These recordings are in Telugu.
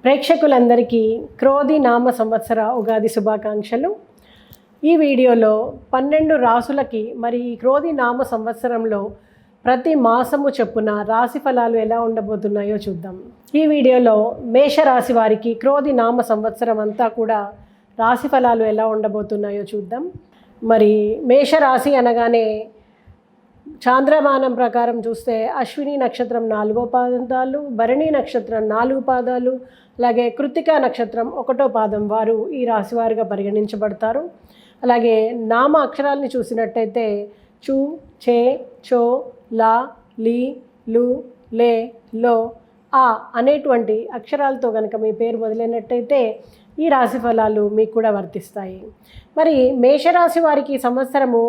ప్రేక్షకులందరికీ క్రోధి నామ సంవత్సర ఉగాది శుభాకాంక్షలు. ఈ వీడియోలో 12 రాసులకి మరి ఈ క్రోధి నామ సంవత్సరంలో ప్రతి మాసము చొప్పున రాశి ఫలాలు ఎలా ఉండబోతున్నాయో చూద్దాం. ఈ వీడియోలో మేషరాశి వారికి క్రోధి నామ సంవత్సరం అంతా కూడా రాశి ఫలాలు ఎలా ఉండబోతున్నాయో చూద్దాం. మరి మేషరాశి అనగానే చాంద్రమానం ప్రకారం చూస్తే అశ్విని నక్షత్రం 4వ పాదాలు, భరణి నక్షత్రం 4 పాదాలు, అలాగే కృత్తికా నక్షత్రం 1వ పాదం వారు ఈ రాశివారిగా పరిగణించబడతారు. అలాగే నామ అక్షరాలని చూసినట్టయితే చు, చే, చో, లా, లి, లు, లే, లో, ఆ అనేటువంటి అక్షరాలతో కనుక మీ పేరు మొదలైనట్టయితే ఈ రాశి ఫలాలు మీకు కూడా వర్తిస్తాయి. మరి మేషరాశి వారికి సంవత్సరము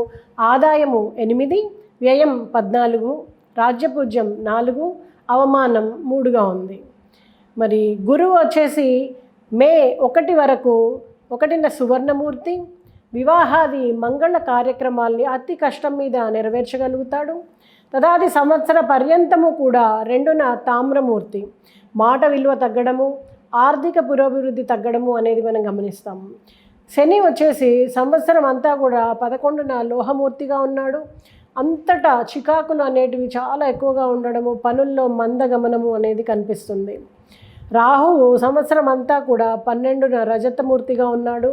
ఆదాయము 8, వ్యయం 14, రాజ్యపూజ్యం 4, అవమానం 3గా ఉంది. మరి గురువు వచ్చేసి మే 1 వరకు 1న సువర్ణమూర్తి, వివాహాది మంగళ కార్యక్రమాల్ని అతి కష్టం మీద నెరవేర్చగలుగుతాడు. తదాది సంవత్సర పర్యంతము కూడా 2న తామ్రమూర్తి, మాట విలువ తగ్గడము, ఆర్థిక పురోభివృద్ధి తగ్గడము అనేది మనం గమనిస్తాము. శని వచ్చేసి సంవత్సరం అంతా కూడా 11న లోహమూర్తిగా ఉన్నాడు. అంతటా చికాకులు అనేటివి చాలా ఎక్కువగా ఉండడము, పనుల్లో మందగమనము అనేది కనిపిస్తుంది. రాహువు సంవత్సరం అంతా కూడా 12న రజతమూర్తిగా ఉన్నాడు.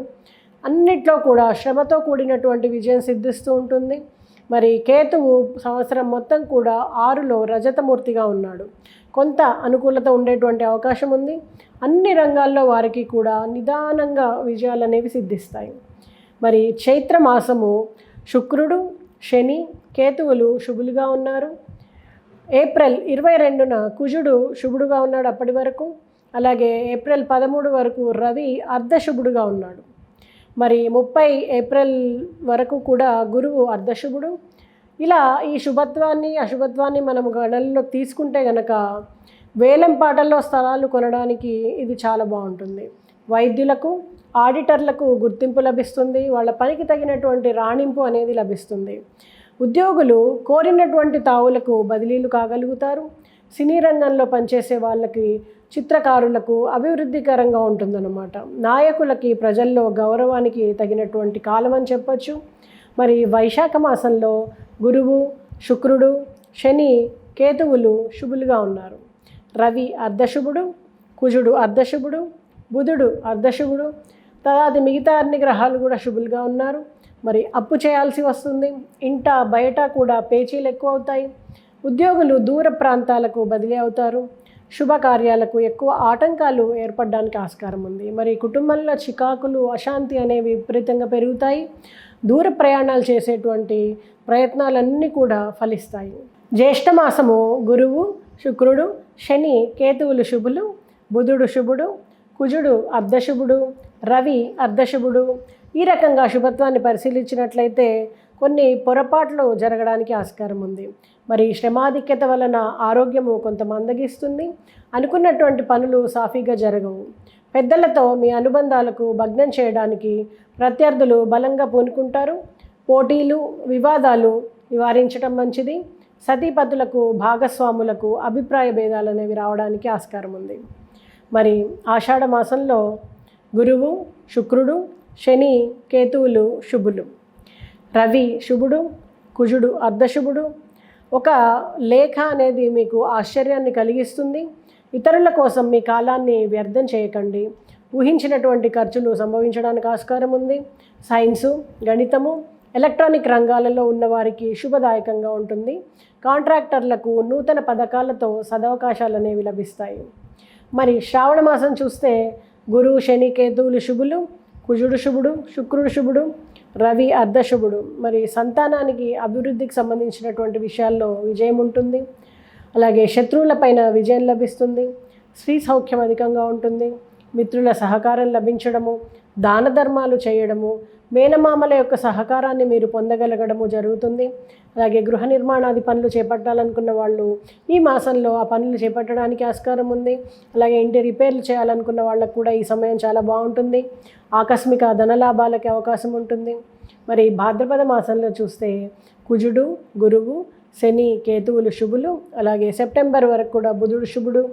అన్నిట్లో కూడా శ్రమతో కూడినటువంటి విజయం సిద్ధిస్తూ ఉంటుంది. మరి కేతువు సంవత్సరం మొత్తం కూడా 6లో రజతమూర్తిగా ఉన్నాడు. కొంత అనుకూలత ఉండేటువంటి అవకాశం ఉంది. అన్ని రంగాల్లో వారికి కూడా నిదానంగా విజయాలు అనేవి సిద్ధిస్తాయి. మరి చైత్ర మాసము శుక్రుడు, శని, కేతువులు శుభులుగా ఉన్నారు. ఏప్రిల్ 22న కుజుడు శుభుడుగా ఉన్నాడు అప్పటి వరకు. అలాగే ఏప్రిల్ 13 వరకు రవి అర్ధశుభుడుగా ఉన్నాడు. మరి 30 ఏప్రిల్ వరకు కూడా గురువు అర్ధశుభుడు. ఇలా ఈ శుభత్వాన్ని అశుభత్వాన్ని మనం గణనలోకి తీసుకుంటే గనక వేలం పాటల్లో స్థలాలు కొనడానికి ఇది చాలా బాగుంటుంది. వైద్యులకు, ఆడిటర్లకు గుర్తింపు లభిస్తుంది. వాళ్ళ పనికి తగినటువంటి రాణింపు అనేది లభిస్తుంది. ఉద్యోగులు కోరినటువంటి తావులకు బదిలీలు కాగలుగుతారు. సినీ రంగంలో పనిచేసే వాళ్ళకి, చిత్రకారులకు అభివృద్ధికరంగా ఉంటుందన్నమాట. నాయకులకి ప్రజల్లో గౌరవానికి తగినటువంటి కాలం అని చెప్పచ్చు. మరి వైశాఖ మాసంలో గురువు, శుక్రుడు, శని, కేతువులు శుభులుగా ఉన్నారు. రవి అర్ధశుభుడు, కుజుడు అర్ధశుభుడు, బుధుడు అర్ధశుభుడు, తదాది మిగతా అన్ని గ్రహాలు కూడా శుభులుగా ఉన్నారు. మరి అప్పు చేయాల్సి వస్తుంది. ఇంట బయట కూడా పేచీలు ఎక్కువ అవుతాయి. ఉద్యోగులు దూర ప్రాంతాలకు బదిలీ అవుతారు. శుభకార్యాలకు ఎక్కువ ఆటంకాలు ఏర్పడడానికి ఆస్కారం ఉంది. మరి కుటుంబంలో చికాకులు, అశాంతి అనేవి విపరీతంగా పెరుగుతాయి. దూర ప్రయాణాలు చేసేటువంటి ప్రయత్నాలన్నీ కూడా ఫలిస్తాయి. జ్యేష్ఠ మాసము గురువు, శుక్రుడు, శని, కేతువులు శుభులు, బుధుడు శుభుడు, కుజుడు అర్ధశుభుడు, రవి అర్ధశుభుడు. ఈ రకంగా శుభత్వాన్ని పరిశీలించినట్లయితే కొన్ని పొరపాట్లు జరగడానికి ఆస్కారం ఉంది. మరి శ్రమాధిక్యత వలన ఆరోగ్యము కొంత మందగిస్తుంది. అనుకున్నటువంటి పనులు సాఫీగా జరగవు. పెద్దలతో మీ అనుబంధాలకు భగ్నం చేయడానికి ప్రత్యర్థులు బలంగా పూనుకుంటారు. పోటీలు, వివాదాలు నివారించడం మంచిది. సతీపతులకు, భాగస్వాములకు అభిప్రాయ భేదాలు అనేవి రావడానికి ఆస్కారం ఉంది. మరి ఆషాఢ మాసంలో గురువు, శుక్రుడు, శని, కేతువులు శుభులు. రవి శుభుడు, కుజుడు అర్ధశుభుడు. ఒక లేఖ అనేది మీకు ఆశ్చర్యాన్ని కలిగిస్తుంది. ఇతరుల కోసం మీ కాలాన్ని వ్యర్థం చేయకండి. ఊహించినటువంటి ఖర్చులు సంభవించడానికి ఆస్కారం ఉంది. సైన్సు, గణితము, ఎలక్ట్రానిక్ రంగాలలో ఉన్నవారికి శుభదాయకంగా ఉంటుంది. కాంట్రాక్టర్లకు నూతన పథకాలతో సదవకాశాలు అనేవి లభిస్తాయి. మరి శ్రావణ మాసం చూస్తే గురువు, శని, కేతువులు శుభులు, కుజుడు శుభుడు, శుక్రుడు శుభుడు, రవి అర్ధశుభుడు. మరి సంతానానికి, అభివృద్ధికి సంబంధించినటువంటి విషయాల్లో విజయం ఉంటుంది. అలాగే శత్రువులపైన విజయం లభిస్తుంది. స్త్రీ సౌఖ్యం అధికంగా ఉంటుంది. మిత్రుల సహకారం లభించడము, దాన ధర్మాలు చేయడము, మేనమామల యొక్క సహకారాన్ని మీరు పొందగలగడము జరుగుతుంది. అలాగే గృహ నిర్మాణాది పనులు చేపట్టాలనుకున్న వాళ్ళు ఈ మాసంలో ఆ పనులు చేపట్టడానికి ఆస్కారం ఉంది. అలాగే ఇంటి రిపేర్లు చేయాలనుకున్న వాళ్ళకు కూడా ఈ సమయం చాలా బాగుంటుంది. ఆకస్మిక ధనలాభాలకి అవకాశం ఉంటుంది. మరి భాద్రపద మాసంలో చూస్తే కుజుడు, గురువు, శని, కేతువులు శుభులు. అలాగే సెప్టెంబర్ వరకు కూడా బుధుడు శుభుడు,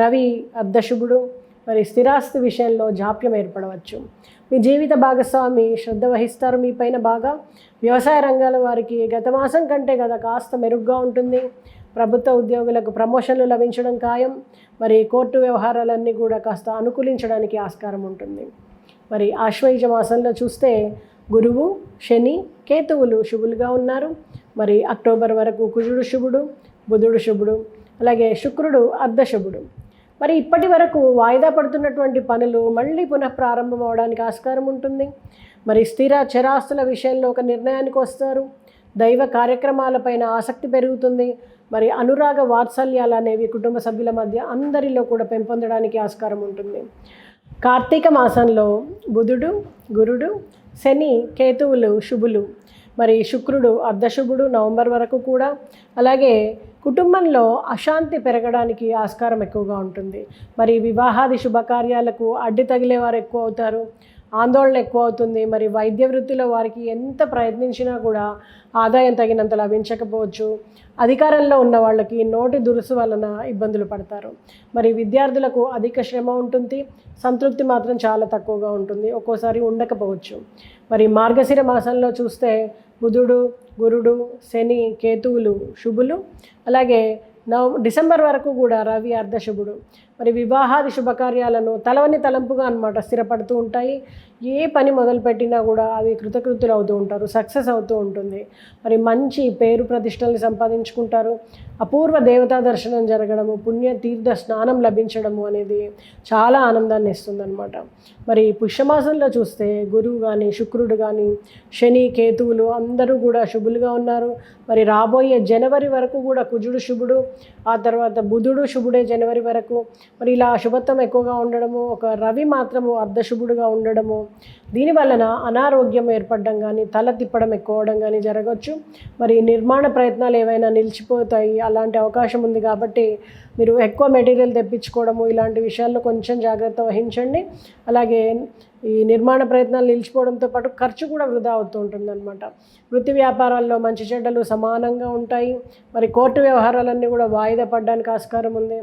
రవి అర్ధశుభుడు, మరి స్థిరాస్తి విషయంలో జాప్యం ఏర్పడవచ్చు. మీ జీవిత భాగస్వామి శ్రద్ధ వహిస్తారు మీ పైన బాగా. వ్యవసాయ రంగాల వారికి గత మాసం కంటే కాస్త మెరుగ్గా ఉంటుంది. ప్రభుత్వ ఉద్యోగులకు ప్రమోషన్లు లభించడం ఖాయం. మరి కోర్టు వ్యవహారాలన్నీ కూడా కాస్త అనుకూలించడానికి ఆస్కారం ఉంటుంది. మరి ఆశ్వయుజ మాసంలో చూస్తే గురువు, శని, కేతువులు శుభులుగా ఉన్నారు. మరి అక్టోబర్ వరకు కుజుడు శుభుడు, బుధుడు శుభుడు, అలాగే శుక్రుడు అర్ధశుభుడు. మరి ఇప్పటి వరకు వాయిదా పడుతున్నటువంటి పనులు మళ్ళీ పునఃప్రారంభం అవడానికి ఆస్కారం ఉంటుంది. మరి స్థిర చరాస్తుల విషయంలో ఒక నిర్ణయానికి వస్తారు. దైవ కార్యక్రమాలపైన ఆసక్తి పెరుగుతుంది. మరి అనురాగ వాత్సల్యాలు అనేవి కుటుంబ సభ్యుల మధ్య అందరిలో కూడా పెంపొందడానికి ఆస్కారం ఉంటుంది. కార్తీక మాసంలో బుధుడు, గురుడు, శని, కేతువులు శుభులు. మరి శుక్రుడు అర్ధశుభుడు నవంబర్ వరకు కూడా. అలాగే కుటుంబంలో అశాంతి పెరగడానికి ఆస్కారం ఎక్కువగా ఉంటుంది. మరి వివాహాది శుభకార్యాలకు అడ్డు తగిలే వారు ఎక్కువ అవుతారు. ఆందోళన ఎక్కువ అవుతుంది. మరి వైద్య వృత్తిలో వారికి ఎంత ప్రయత్నించినా కూడా ఆదాయం తగినంత లభించకపోవచ్చు. అధికారంలో ఉన్న వాళ్ళకి నోటి దురుసు వలన ఇబ్బందులు పడతారు. మరి విద్యార్థులకు అధిక శ్రమ ఉంటుంది. సంతృప్తి మాత్రం చాలా తక్కువగా ఉంటుంది, ఒక్కోసారి ఉండకపోవచ్చు. మరి మార్గశిర మాసంలో చూస్తే బుధుడు, గురుడు, శని, కేతువులు శుభులు. అలాగే డిసెంబర్ వరకు కూడా రవి అర్ధశుభుడు. మరి వివాహాది శుభకార్యాలను తలవని తలంపుగా అన్నమాట స్థిరపడుతూ ఉంటాయి. ఏ పని మొదలుపెట్టినా కూడా అవి కృతకృత్యులు అవుతూ ఉంటారు, సక్సెస్ అవుతూ ఉంటుంది. మరి మంచి పేరు ప్రతిష్టల్ని సంపాదించుకుంటారు. అపూర్వ దేవతా దర్శనం జరగడము, పుణ్య తీర్థ స్నానం లభించడము అనేది చాలా ఆనందాన్ని ఇస్తుందన్నమాట. మరి పుష్యమాసంలో చూస్తే గురువు కానీ, శుక్రుడు కానీ, శని, కేతువులు అందరూ కూడా శుభులుగా ఉన్నారు. మరి రాబోయే జనవరి వరకు కూడా కుజుడు శుభుడు, ఆ తర్వాత బుధుడు శుభుడే జనవరి వరకు. మరి ఇలా శుభత్వం ఎక్కువగా ఉండడము, ఒక రవి మాత్రము అర్ధశుభుడుగా ఉండడము, దీనివలన అనారోగ్యం ఏర్పడడం కానీ, తల తిప్పడం ఎక్కువ అవడం కానీ జరగవచ్చు. మరి నిర్మాణ ప్రయత్నాలు ఏవైనా నిలిచిపోతాయి, అలాంటి అవకాశం ఉంది. కాబట్టి మీరు ఎక్కువ మెటీరియల్ తెప్పించుకోవడము ఇలాంటి విషయాల్లో కొంచెం జాగ్రత్త వహించండి. అలాగే ఈ నిర్మాణ ప్రయత్నాలు నిలిచిపోవడంతో పాటు ఖర్చు కూడా వృధా అవుతూ ఉంటుందన్నమాట. వృత్తి వ్యాపారాల్లో మంచి చెడ్డలు సమానంగా ఉంటాయి. మరి కోర్టు వ్యవహారాలన్నీ కూడా వాయిదా పడడానికి ఆస్కారం ఉంది.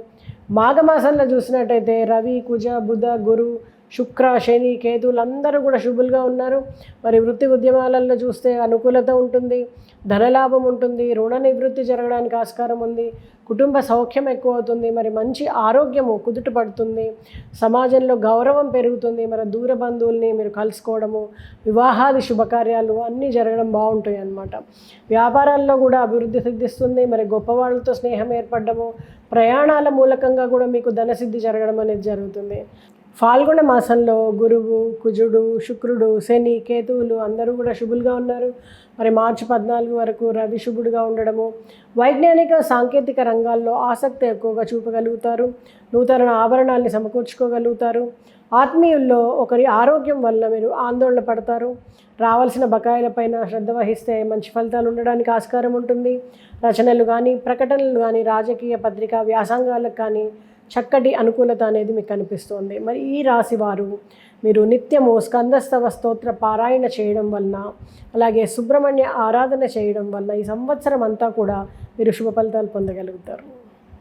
మాఘమాసంలో చూసినట్టయితే రవి, కుజ, బుధ, గురు, శుక్ర, శని, కేతువులు అందరూ కూడా శుభులుగా ఉన్నారు. మరి వృత్తి ఉద్యమాలలో చూస్తే అనుకూలత ఉంటుంది, ధనలాభం ఉంటుంది, రుణ నివృత్తి జరగడానికి ఆస్కారం ఉంది, కుటుంబ సౌఖ్యం ఎక్కువ అవుతుంది. మరి మంచి ఆరోగ్యము కుదుట పడుతుంది, సమాజంలో గౌరవం పెరుగుతుంది. మరి దూర బంధువుల్ని మీరు కలుసుకోవడము, వివాహాది శుభకార్యాలు అన్నీ జరగడం బాగుంటాయి అన్నమాట. వ్యాపారాల్లో కూడా అభివృద్ధి సిద్ధిస్తుంది. మరి గొప్పవాళ్ళతో స్నేహం ఏర్పడము, ప్రయాణాల మూలకంగా కూడా మీకు ధనసిద్ధి జరగడం అనేది జరుగుతుంది. ఫాల్గుణ మాసంలో గురువు, కుజుడు, శుక్రుడు, శని, కేతువులు అందరూ కూడా శుభులుగా ఉన్నారు. మరి మార్చి 14 వరకు రవి శుభుడుగా ఉండడము, వైజ్ఞానిక సాంకేతిక రంగాల్లో ఆసక్తి ఎక్కువగా చూపగలుగుతారు. నూతన ఆభరణాలని సమకూర్చుకోగలుగుతారు. ఆత్మీయుల్లో ఒకరి ఆరోగ్యం వల్ల మీరు ఆందోళన పడతారు. రావాల్సిన బకాయిలపైన శ్రద్ధ వహిస్తే మంచి ఫలితాలు ఉండడానికి ఆస్కారం ఉంటుంది. రచనలు కానీ, ప్రకటనలు కానీ, రాజకీయ పత్రికా వ్యాసంగాలకు కానీ చక్కటి అనుకూలత అనేది మీకు కనిపిస్తుంది. మరి ఈ రాశి వారు మీరు నిత్యము స్కందస్తవ స్తోత్ర పారాయణ చేయడం వలన, అలాగే సుబ్రహ్మణ్య ఆరాధన చేయడం వలన ఈ సంవత్సరం అంతా కూడా మీరు శుభ ఫలితాలు పొందగలుగుతారు.